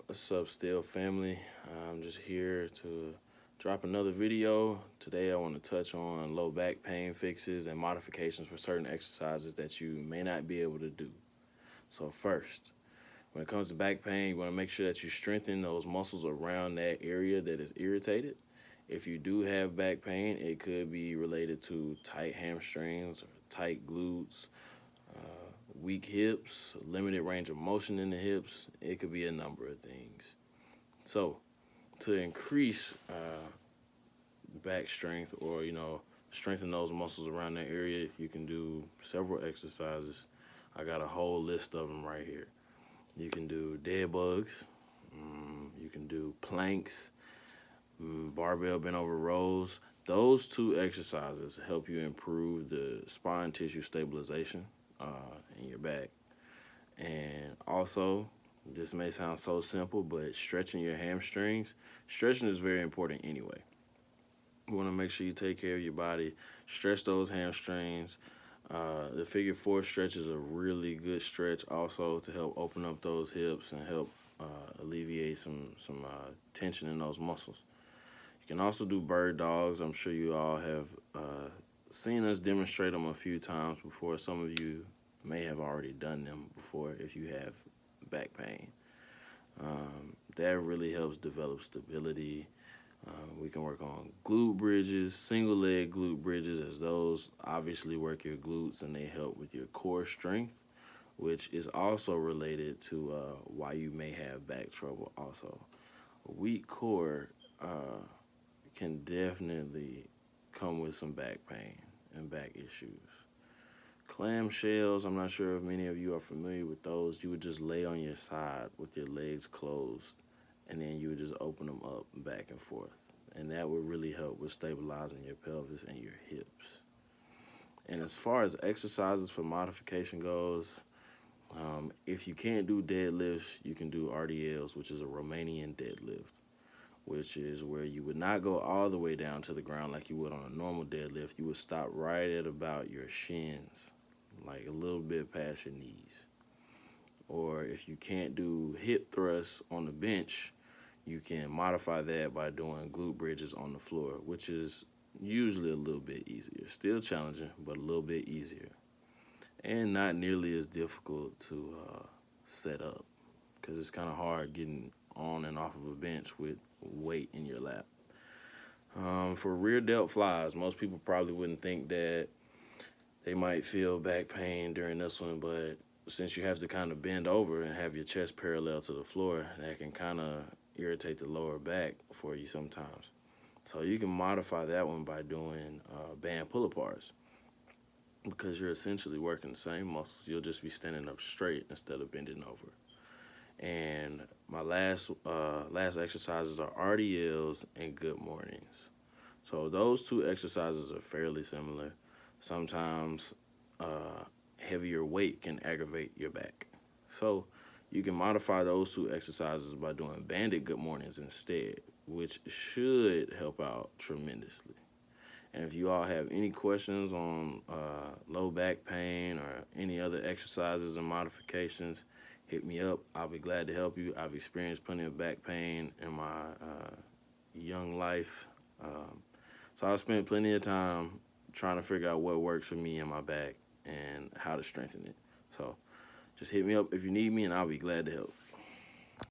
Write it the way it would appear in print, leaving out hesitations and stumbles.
What's up, Still family? I'm just here to drop another video. Today, I want to touch on low back pain fixes and modifications for certain exercises that you may not be able to do. So, first, when it comes to back pain, you want to make sure that you strengthen those muscles around that area that is irritated. If you do have back pain, it could be related to tight hamstrings or tight glutes, weak hips, limited range of motion in the hips. It could be a number of things. So, to increase back strength or strengthen those muscles around that area, you can do several exercises. I got a whole list of them right here. You can do dead bugs. You can do planks, barbell bent over rows. Those two exercises help you improve the spine tissue stabilization in your back. And also, this may sound so simple, but stretching your hamstrings, stretching is very important anyway. You want to make sure you take care of your body, stretch those hamstrings. The figure four stretch is a really good stretch also to help open up those hips and help alleviate some tension in those muscles. You can also do bird dogs. I'm sure you all have seen us demonstrate them a few times before. Some of you may have already done them before if you have back pain. That really helps develop stability. We can work on glute bridges, single leg glute bridges, as those obviously work your glutes and they help with your core strength, which is also related to why you may have back trouble also. A weak core can definitely come with some back pain and back issues. Clamshells, I'm not sure if many of you are familiar with those. You would just lay on your side with your legs closed, and then you would just open them up back and forth. And that would really help with stabilizing your pelvis and your hips. And as far as exercises for modification goes, if you can't do deadlifts, you can do RDLs, which is a Romanian deadlift, which is where you would not go all the way down to the ground like you would on a normal deadlift. You would stop right at about your shins, like a little bit past your knees. Or if you can't do hip thrusts on the bench, you can modify that by doing glute bridges on the floor, which is usually a little bit easier. Still challenging, but a little bit easier. And not nearly as difficult to set up because it's kind of hard getting on and off of a bench with weight in your lap. For rear delt flies, most people probably wouldn't think that they might feel back pain during this one, but since you have to kind of bend over and have your chest parallel to the floor, that can kind of irritate the lower back for you sometimes. So you can modify that one by doing band pull-aparts because you're essentially working the same muscles. You'll just be standing up straight instead of bending over. And my last exercises are RDLs and good mornings. So those two exercises are fairly similar. Sometimes heavier weight can aggravate your back. So you can modify those two exercises by doing banded good mornings instead, which should help out tremendously. And if you all have any questions on low back pain or any other exercises and modifications, hit me up. I'll be glad to help you. I've experienced plenty of back pain in my young life. So I've spent plenty of time trying to figure out what works for me and my back and how to strengthen it. So just hit me up if you need me, and I'll be glad to help.